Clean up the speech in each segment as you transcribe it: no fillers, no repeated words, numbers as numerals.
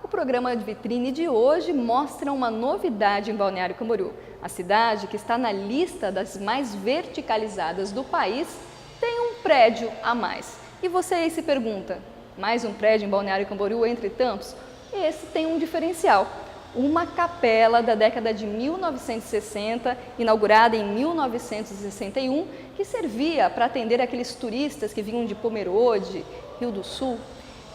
O programa de vitrine de hoje mostra uma novidade em Balneário Camboriú. A cidade, que está na lista das mais verticalizadas do país, tem um prédio a mais. E você aí se pergunta, mais um prédio em Balneário Camboriú entre tantos? Esse tem um diferencial. Uma capela da década de 1960, inaugurada em 1961, que servia para atender aqueles turistas que vinham de Pomerode, Rio do Sul.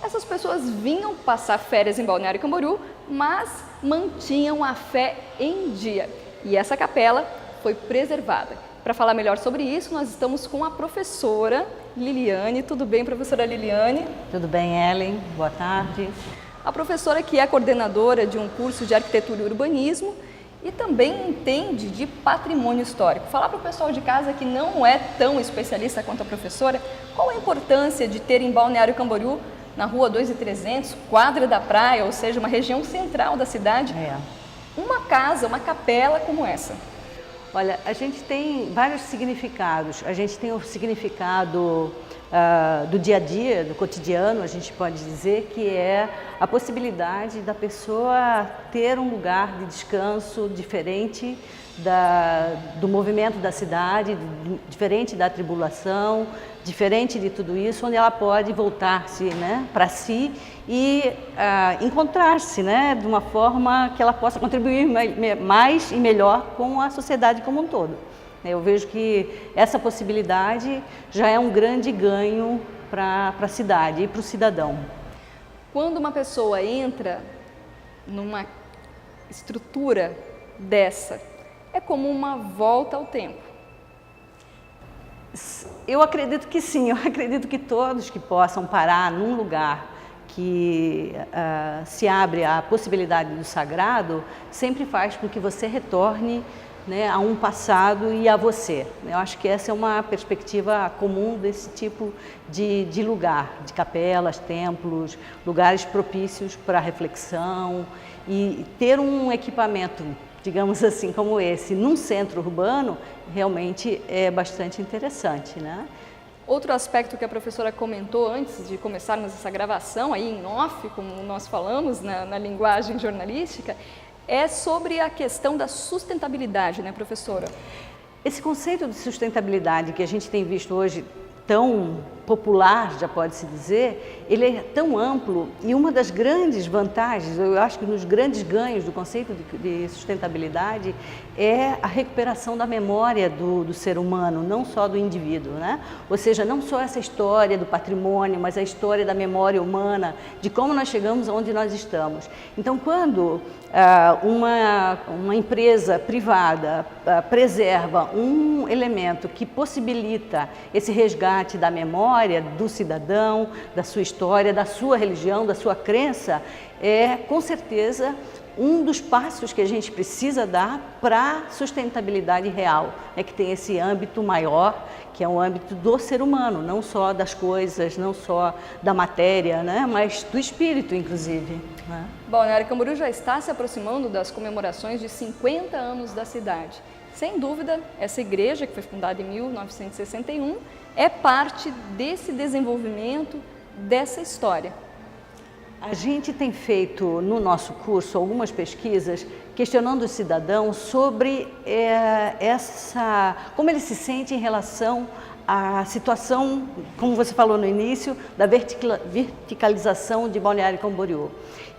Essas pessoas vinham passar férias em Balneário Camboriú, mas mantinham a fé em dia. E essa capela foi preservada. Para falar melhor sobre isso, nós estamos com a professora Liliane. Tudo bem, professora Liliane? Tudo bem, Ellen. Boa tarde. A professora que é coordenadora de um curso de arquitetura e urbanismo e também entende de patrimônio histórico. Falar para o pessoal de casa que não é tão especialista quanto a professora, qual a importância de ter em Balneário Camboriú, na rua 2.300, quadra da praia, ou seja, uma região central da cidade, uma casa, uma capela como essa? Olha, a gente tem vários significados. A gente tem o significado do dia a dia, do cotidiano, a gente pode dizer que é a possibilidade da pessoa ter um lugar de descanso diferente do movimento da cidade, diferente da tribulação, diferente de tudo isso, onde ela pode voltar-se, né, para si e encontrar-se, né, de uma forma que ela possa contribuir mais e melhor com a sociedade como um todo. Eu vejo que essa possibilidade já é um grande ganho para a cidade e para o cidadão. Quando uma pessoa entra numa estrutura dessa, é como uma volta ao tempo. Eu acredito que sim, eu acredito que todos que possam parar num lugar que se abre a possibilidade do sagrado, sempre faz com que você retorne, né, a um passado e a você. Eu acho que essa é uma perspectiva comum desse tipo de lugar, de capelas, templos, lugares propícios para reflexão e ter um equipamento, digamos assim, como esse, num centro urbano, realmente é bastante interessante, né? Outro aspecto que a professora comentou antes de começarmos essa gravação, aí em off, como nós falamos na linguagem jornalística, é sobre a questão da sustentabilidade, né, professora? Esse conceito de sustentabilidade que a gente tem visto hoje tão popular, já pode-se dizer, ele é tão amplo e uma das grandes vantagens, eu acho que nos grandes ganhos do conceito de sustentabilidade é a recuperação da memória do ser humano, não só do indivíduo, né? Ou seja, não só essa história do patrimônio, mas a história da memória humana, de como nós chegamos onde nós estamos. Então, quando uma empresa privada preserva um elemento que possibilita esse resgate da memória do cidadão, da sua história, da sua religião, da sua crença, é com certeza um dos passos que a gente precisa dar para a sustentabilidade real, é que tem esse âmbito maior, que é o âmbito do ser humano, não só das coisas, não só da matéria, né, mas do espírito, inclusive, né? Balneário Camboriú já está se aproximando das comemorações de 50 anos da cidade. Sem dúvida, essa igreja, que foi fundada em 1961, é parte desse desenvolvimento, dessa história. A gente tem feito no nosso curso algumas pesquisas questionando os cidadãos sobre como eles se sentem em relação à situação, como você falou no início, da verticalização de Balneário Camboriú.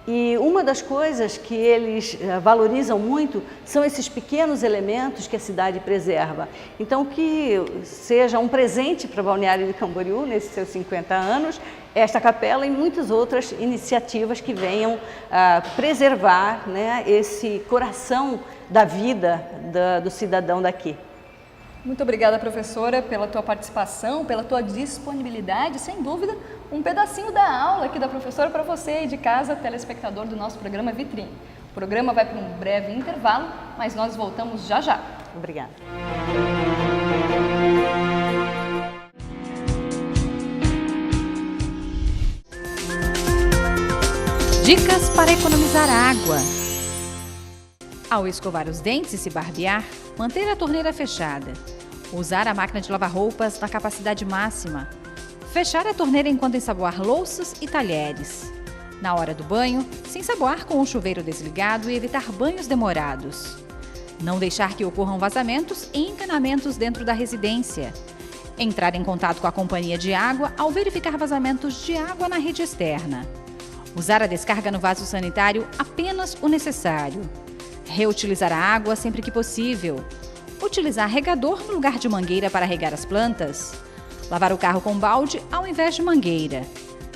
E uma das coisas que eles valorizam muito são esses pequenos elementos que a cidade preserva. Então, que seja um presente para Balneário Camboriú, nesses seus 50 anos, esta capela e muitas outras iniciativas que venham preservar, né, esse coração da vida do cidadão daqui. Muito obrigada, professora, pela tua participação, pela tua disponibilidade. Sem dúvida, um pedacinho da aula aqui da professora para você aí de casa, telespectador do nosso programa Vitrine. O programa vai para um breve intervalo, mas nós voltamos já já. Obrigada. Dicas para economizar água. Ao escovar os dentes e se barbear, manter a torneira fechada. Usar a máquina de lavar roupas na capacidade máxima. Fechar a torneira enquanto ensaboar louças e talheres. Na hora do banho, se ensaboar com o chuveiro desligado e evitar banhos demorados. Não deixar que ocorram vazamentos e encanamentos dentro da residência. Entrar em contato com a companhia de água ao verificar vazamentos de água na rede externa. Usar a descarga no vaso sanitário apenas o necessário. Reutilizar a água sempre que possível. Utilizar regador no lugar de mangueira para regar as plantas. Lavar o carro com balde ao invés de mangueira.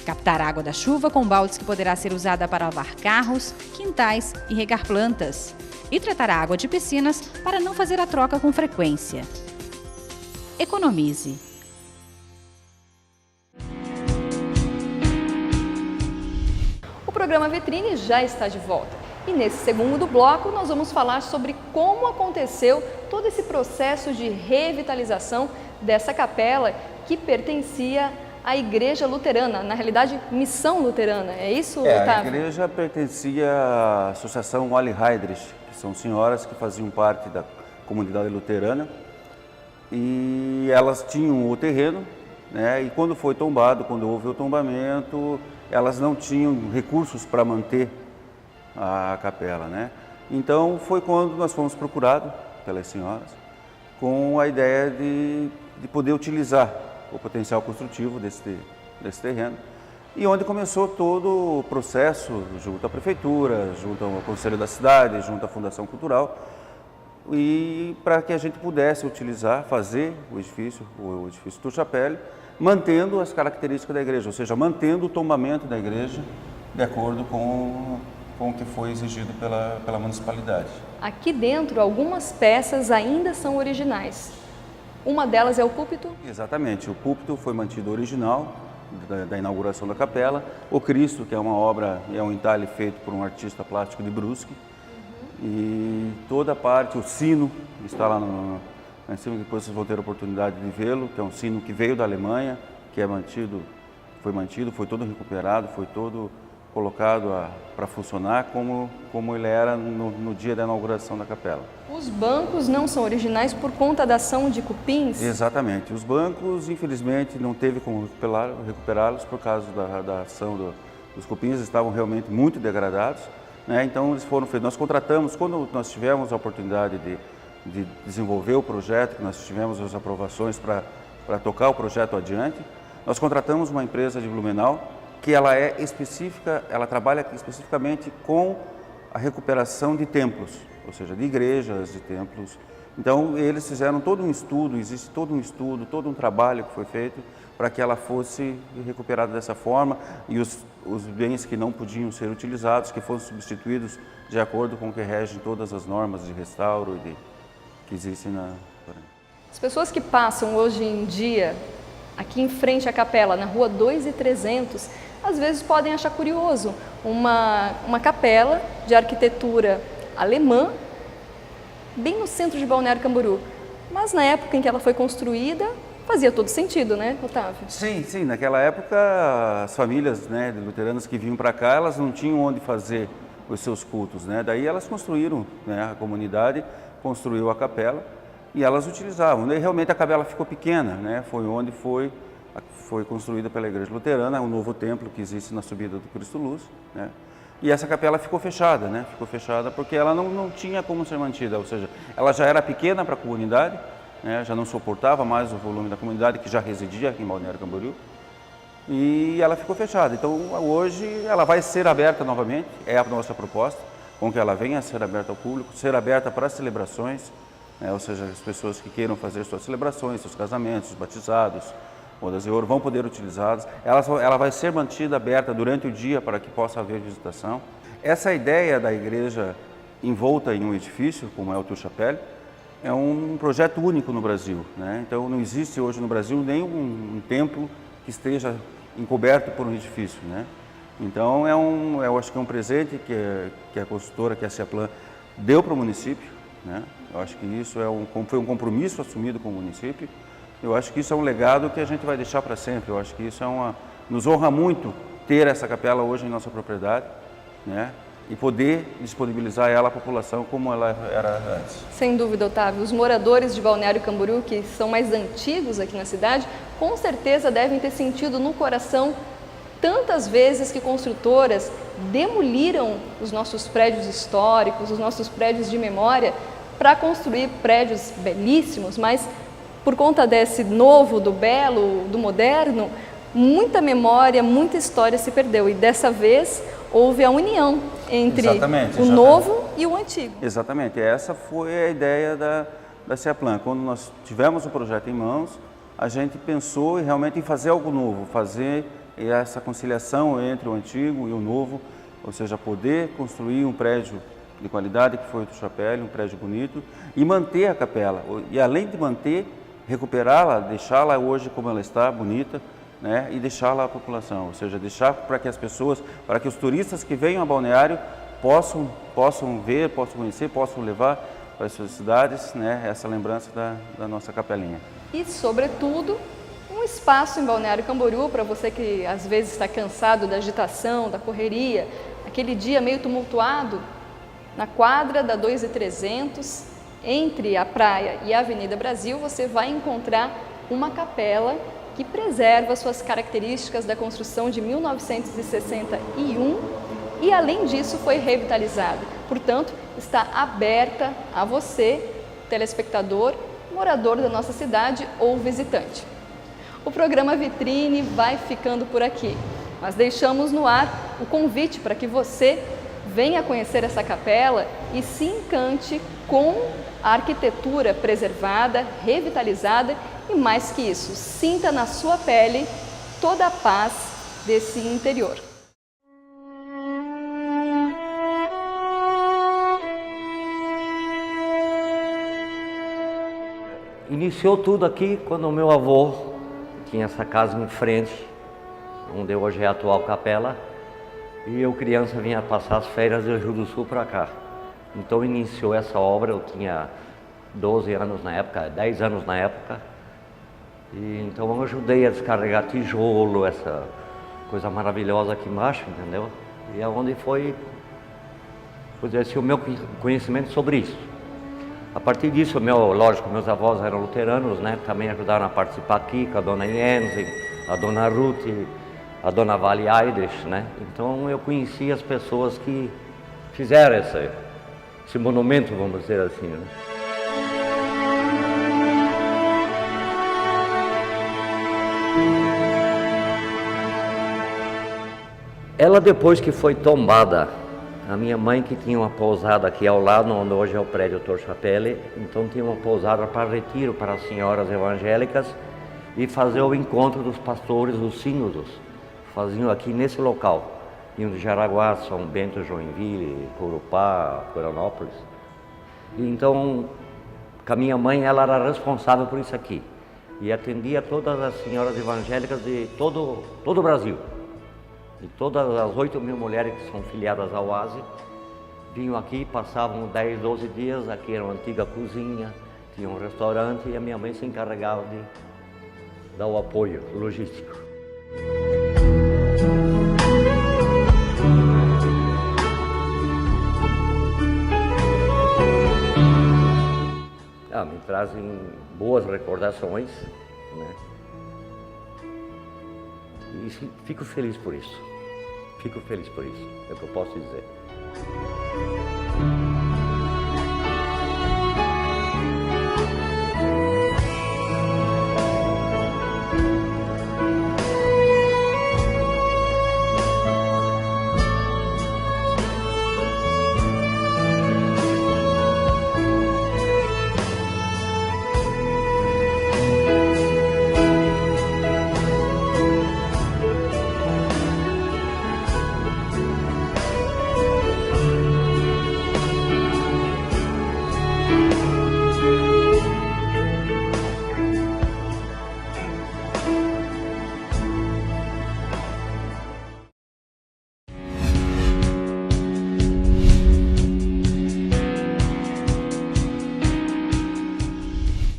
Captar água da chuva com baldes que poderá ser usada para lavar carros, quintais e regar plantas. E tratar a água de piscinas para não fazer a troca com frequência. Economize. O programa Vitrine já está de volta. E nesse segundo bloco nós vamos falar sobre como aconteceu todo esse processo de revitalização dessa capela que pertencia à Igreja Luterana, na realidade, Missão Luterana, é isso, Otávio? A igreja pertencia à Associação Wally Heidrich, que são senhoras que faziam parte da comunidade luterana, e elas tinham o terreno, né, e quando foi tombado, quando houve o tombamento, elas não tinham recursos para manter a capela, né? Então foi quando nós fomos procurados pelas senhoras com a ideia de poder utilizar o potencial construtivo desse terreno, e onde começou todo o processo junto à prefeitura, junto ao conselho da cidade, junto à Fundação Cultural, e para que a gente pudesse utilizar, fazer o edifício Tour Chapelle, mantendo as características da igreja, ou seja, mantendo o tombamento da igreja de acordo com o que foi exigido pela municipalidade. Aqui dentro, algumas peças ainda são originais. Uma delas é o púlpito? Exatamente, o púlpito foi mantido original da inauguração da capela. O Cristo, que é uma obra, é um entalhe feito por um artista plástico de Brusque. E toda a parte, o sino, está lá em cima, depois vocês vão ter a oportunidade de vê-lo, que é um sino que veio da Alemanha, que foi todo recuperado, foi todo colocado para funcionar como ele era no dia da inauguração da capela. Os bancos não são originais por conta da ação de cupins? Exatamente. Os bancos, infelizmente, não teve como recuperá-los por causa da ação dos cupins, estavam realmente muito degradados, né? Então eles foram feitos. Nós contratamos, quando nós tivemos a oportunidade de desenvolver o projeto, que nós tivemos as aprovações para tocar o projeto adiante, nós contratamos uma empresa de Blumenau, que ela trabalha especificamente com a recuperação de templos, ou seja, de igrejas, de templos. Então, eles fizeram todo um estudo, existe todo um estudo, todo um trabalho que foi feito para que ela fosse recuperada dessa forma e os bens que não podiam ser utilizados, que fossem substituídos de acordo com o que regem todas as normas de restauro que existem na... As pessoas que passam hoje em dia aqui em frente à capela, na rua 2.300, às vezes podem achar curioso uma capela de arquitetura alemã, bem no centro de Balneário Camboriú. Mas na época em que ela foi construída, fazia todo sentido, né, Otávio? Sim. Naquela época, as famílias, né, de luteranas que vinham para cá, elas não tinham onde fazer os seus cultos, né? Daí elas construíram, né, a comunidade construiu a capela e elas utilizavam. E realmente a capela ficou pequena, né? Foi onde foi construída pela Igreja Luterana, o novo templo que existe na subida do Cristo Luz, né? E essa capela ficou fechada, né? Ficou fechada porque ela não tinha como ser mantida, ou seja, ela já era pequena para a comunidade, né? Já não suportava mais o volume da comunidade que já residia aqui em Balneário Camboriú, e ela ficou fechada. Então hoje ela vai ser aberta novamente, é a nossa proposta, com que ela venha a ser aberta ao público, ser aberta para celebrações, né? Ou seja, as pessoas que queiram fazer suas celebrações, seus casamentos, batizados, bodas de ouro, vão poder utilizá-las. Ela vai ser mantida aberta durante o dia para que possa haver visitação. Essa ideia da igreja envolta em um edifício, como é o Tour Chapelle, é um projeto único no Brasil, né? Então não existe hoje no Brasil nenhum templo que esteja encoberto por um edifício, né? Então eu acho que é um presente que a consultora, que a Ciaplan, deu para o município, né? Eu acho que isso foi um compromisso assumido com o município. Eu acho que isso é um legado que a gente vai deixar para sempre. Eu acho que isso nos honra muito ter essa capela hoje em nossa propriedade, né? E poder disponibilizar ela à população como ela era antes. Sem dúvida, Otávio. Os moradores de Balneário Camboriú, que são mais antigos aqui na cidade, com certeza devem ter sentido no coração tantas vezes que construtoras demoliram os nossos prédios históricos, os nossos prédios de memória, para construir prédios belíssimos, mas por conta desse novo, do belo, do moderno, muita memória, muita história se perdeu. E dessa vez houve a união entre o novo e o antigo. Exatamente, essa foi a ideia da CEAPLAN. Quando nós tivemos o projeto em mãos, a gente pensou realmente em fazer algo novo, fazer essa conciliação entre o antigo e o novo, ou seja, poder construir um prédio de qualidade, que foi o Chapelle, um prédio bonito, e manter a capela. E além de manter, recuperá-la, deixá-la hoje como ela está, bonita, né, e deixá-la à população, ou seja, deixar para que as pessoas, para que os turistas que venham a Balneário possam ver, possam conhecer, possam levar para as suas cidades, né, essa lembrança da nossa capelinha. E, sobretudo, um espaço em Balneário Camboriú para você que às vezes está cansado da agitação, da correria, aquele dia meio tumultuado, na quadra da 2.300, entre a praia e a Avenida Brasil, você vai encontrar uma capela que preserva suas características da construção de 1961 e, além disso, foi revitalizada. Portanto, está aberta a você, telespectador, morador da nossa cidade ou visitante. O programa Vitrine vai ficando por aqui, mas deixamos no ar o convite para que você venha conhecer essa capela e se encante com a arquitetura preservada, revitalizada e, mais que isso, sinta na sua pele toda a paz desse interior. Iniciou tudo aqui quando o meu avô tinha essa casa em frente, onde hoje é a atual capela, e eu, criança, vinha passar as férias de Rio do Sul para cá. Então iniciou essa obra, eu tinha 12 anos na época, 10 anos na época, e então eu ajudei a descarregar tijolo, essa coisa maravilhosa aqui embaixo, entendeu? E é onde foi o meu conhecimento sobre isso. A partir disso, lógico, meus avós eram luteranos, né? Também ajudaram a participar aqui com a dona Jensen, a dona Ruth, a dona Vale Aires, né? Então eu conheci as pessoas que fizeram esse monumento, vamos dizer assim, né? Ela, depois que foi tombada, a minha mãe, que tinha uma pousada aqui ao lado, onde hoje é o prédio Tor Chapelle, então tinha uma pousada para retiro para as senhoras evangélicas e fazer o encontro dos pastores, os sínodos, faziam aqui nesse local. Iam de Jaraguá, São Bento, Joinville, Corupá, Florianópolis. E então, com a minha mãe, ela era responsável por isso aqui. E atendia todas as senhoras evangélicas de todo o Brasil. E todas as 8.000 mulheres que são filiadas ao ASE vinham aqui, passavam 10, 12 dias. Aqui era uma antiga cozinha, tinha um restaurante e a minha mãe se encarregava de dar o apoio logístico. Me trazem boas recordações, né? E fico feliz por isso. Fico feliz por isso, é o que eu posso dizer.